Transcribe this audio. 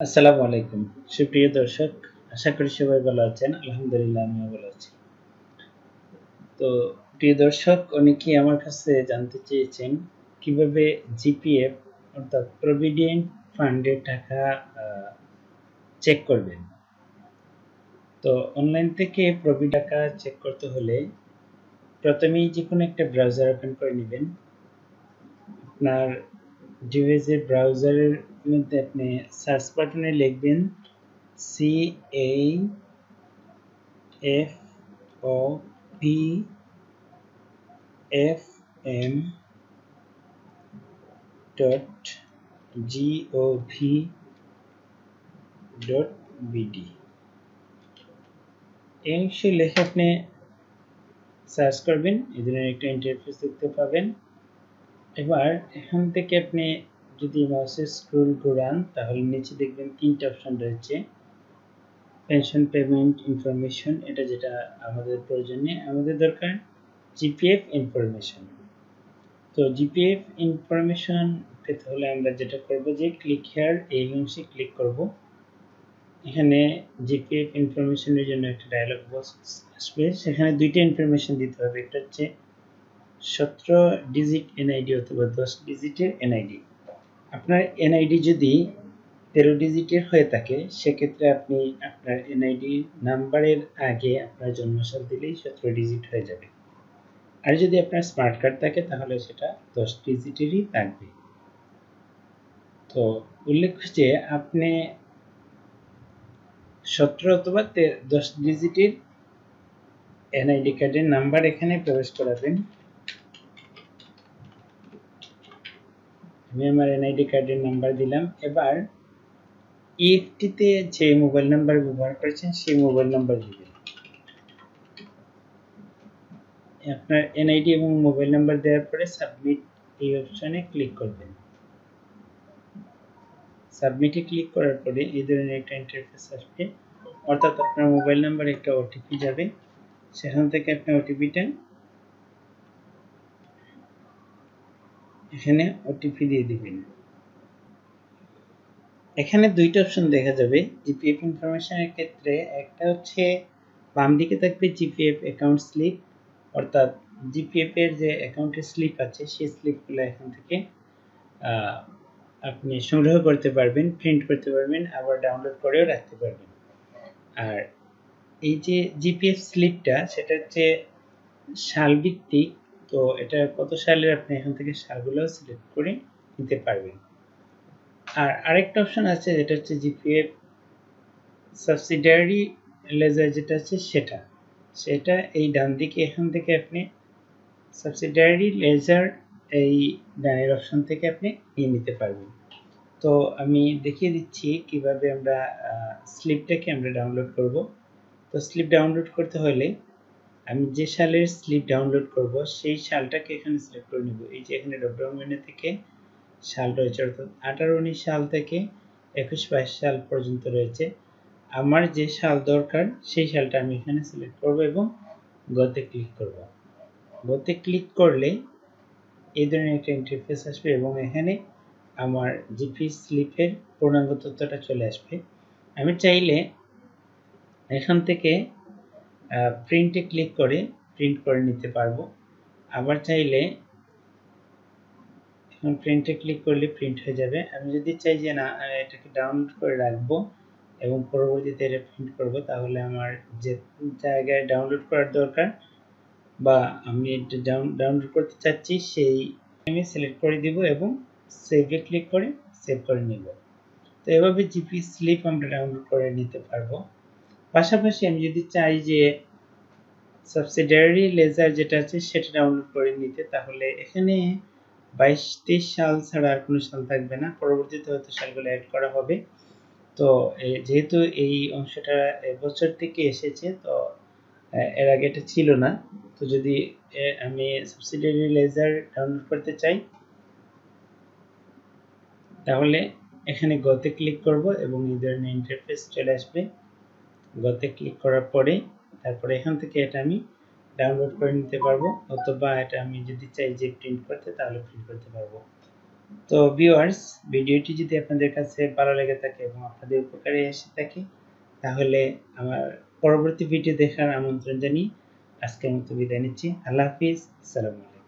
আসসালামু আলাইকুম সুপ্রিয় দর্শক, আশা করি সবাই ভালো আছেন। আলহামদুলিল্লাহ আমিও ভালো আছি। তো প্রিয় দর্শক, অনেকেই আমার কাছে জানতে চেয়েছেন কিভাবে জিপিএফ অর্থাৎ প্রভিডেন্ট ফান্ডের টাকা চেক করবেন। তো অনলাইন থেকে টাকা চেক করতে হলে প্রথমেই যে কোনো একটা ব্রাউজার ওপেন করে নেবেন। আপনার ডিভাইসের ব্রাউজারের মধ্যে আপনি সার্চ বাটনে লিখবেন cafm.gov.bd এই অংশে লিখে আপনি সার্চ করবেন। এই ধরনের একটা ইন্টারফেস দেখতে পাবেন। এবার এখান থেকে আপনি যদি মাউসের স্ক্রল ঘোরান তাহলে নিচে দেখবেন তিনটা অপশন রয়েছে। পেনশন পেমেন্ট ইনফরমেশন, এটা যেটা আমাদের প্রয়োজনে আমাদের দরকার জিপিএফ ইনফরমেশন। তো জিপিএফ ইনফরমেশন পেতে হলে আমরা যেটা করব যে ক্লিক হেয়ার এই অংশে ক্লিক করব। এখানে জিপিএফ ইনফরমেশনের জন্য একটা ডায়লগ বক্স আসবে। সেখানে দুইটা ইনফরমেশন দিতে হবে, একটা হচ্ছে 17 ডিজিট এনআইডি অথবা 10 ডিজিটের এনআইডি। আপনার এনআইডি যদি 13 ডিজিটের হয়ে থাকে সেক্ষেত্রে আপনি আপনার এনআইডি নাম্বারের আগে আপনার জন্মসাল দিলেই 17 ডিজিট হয়ে যাবে। আর যদি আপনার স্মার্ট কার্ড থাকে তাহলে সেটা 10 ডিজিটেরই থাকবে। তো উল্লেখ্য যে আপনি 17 অথবা 10 ডিজিটের এনআইডি কার্ডের নাম্বার এখানে প্রবেশ করাবেন। আমি আমার এনআইডি কার্ডের নাম্বার দিলাম। এবার ইএফটিতে যে মোবাইল নাম্বার ব্যবহার করেছেন সেই মোবাইল নাম্বার দিবেন। আপনার এনআইডি এবং মোবাইল নাম্বার দেওয়ার পরে সাবমিট এই অপশনে ক্লিক করবেন। সাবমিটে ক্লিক করার পরে এই ধরনের একটা ইন্টারফেস আসবে, অর্থাৎ আপনার মোবাইল নাম্বারে একটা ওটিপি যাবে। সেখান থেকে আপনি ওটিপিটা এখানে ওটিপি দিয়ে দিবেন। এখানে দুইটা অপশন দেখা যাবে জিপিএফ ইনফরমেশনের ক্ষেত্রে। একটা হচ্ছে বাম দিকে থাকবে জিপিএফ অ্যাকাউন্ট স্লিপ, অর্থাৎ জিপিএফ এর যে অ্যাকাউন্টের স্লিপ আছে সেই স্লিপগুলো এখান থেকে আপনি সংগ্রহ করতে পারবেন, প্রিন্ট করতে পারবেন, আবার ডাউনলোড করেও রাখতে পারবেন। আর এই যে জিপিএফ স্লিপটা সেটা হচ্ছে সালভিত্তিক, তো এটা কত সালের আপনি এখান থেকে সালগুলো সিলেক্ট করে নিতে পারবেন। আর আরেকটা অপশন আছে যেটা হচ্ছে জিপিএফ সাবসিডিয়ারি লেজার, যেটা আছে সেটা এই ডান দিকে এখান থেকে আপনি সাবসিডিয়ারি লেজার এই ডানের অপশন থেকে আপনি নিয়ে নিতে পারবেন। তো আমি দেখিয়ে দিচ্ছি কিভাবে আমরা স্লিপটাকে আমরা ডাউনলোড করব। তো স্লিপ ডাউনলোড করতে হলে আমি যে সালের স্লিপ ডাউনলোড করব সেই সালটাকে এখানে সিলেক্ট করে নেব। এই যে এখানে ড্রপডাউন মেনু থেকে সাল রয়েছে, অর্থাৎ 18-19 সাল থেকে 21-22 সাল পর্যন্ত রয়েছে। আমার যে সাল দরকার সেই সালটা আমি এখানে সিলেক্ট করব এবং গোতে ক্লিক করব। গোতে ক্লিক করলে এই ধরনের একটা ইন্টারফেস আসবে এবং এখানে আমার জিপি স্লিপের পূর্ণাঙ্গ তথ্যটা চলে আসবে। আমি চাইলে এখান থেকে প্রিন্টে ক্লিক করে প্রিন্ট করে নিতে পারবো। আবার চাইলে এখন প্রিন্টে ক্লিক করলে প্রিন্ট হয়ে যাবে। আমি যদি চাই যে না এটাকে ডাউনলোড করে রাখবো এবং পরবর্তীতে এটা প্রিন্ট করব, তাহলে আমার যে জায়গায় ডাউনলোড করার দরকার বা আমি এটা ডাউনলোড করতে চাচ্ছি সেই আমি সিলেক্ট করে দিব এবং সেভে ক্লিক করে সেভ করে নিব। তো এভাবে জিপি স্লিপ আমরা ডাউনলোড করে নিতে পারবো। পাশাপাশি আমি যদি চাই যে সাবসিডিয়ারি লেজার যেটা আছে সেটা ডাউনলোড করে নিতে, তাহলে এখানে 22-23 সাল ছাড়া আর কোনো সাল থাকবে না, পরবর্তীতে হয়তো সালগুলো অ্যাড করা হবে। তো যেহেতু এই অংশটা এবছর থেকে এসেছে, তো এর আগে এটা ছিল না। তো যদি আমি সাবসিডিয়ারি লেজার ডাউনলোড করতে চাই তাহলে এখানে গোতে ক্লিক করব এবং এই ধরনের ইন্টারফেস চলে আসবে। গোতে ক্লিক করার পরে তারপরে এখান থেকে এটা আমি ডাউনলোড করে নিতে পারবো, অথবা এটা আমি যদি চাই যে প্রিন্ট করতে তাহলে প্রিন্ট করতে পারবো। তো ভিউয়ার্স, ভিডিওটি যদি আপনাদের কাছে ভালো লেগে থাকে এবং আপনাদের উপকারে এসে থাকে, তাহলে আমার পরবর্তী ভিডিও দেখার আমন্ত্রণ জানিয়ে আজকের মতো বিদায় নিচ্ছি। আল্লাহ হাফিজ। আসসালামু আলাইকুম।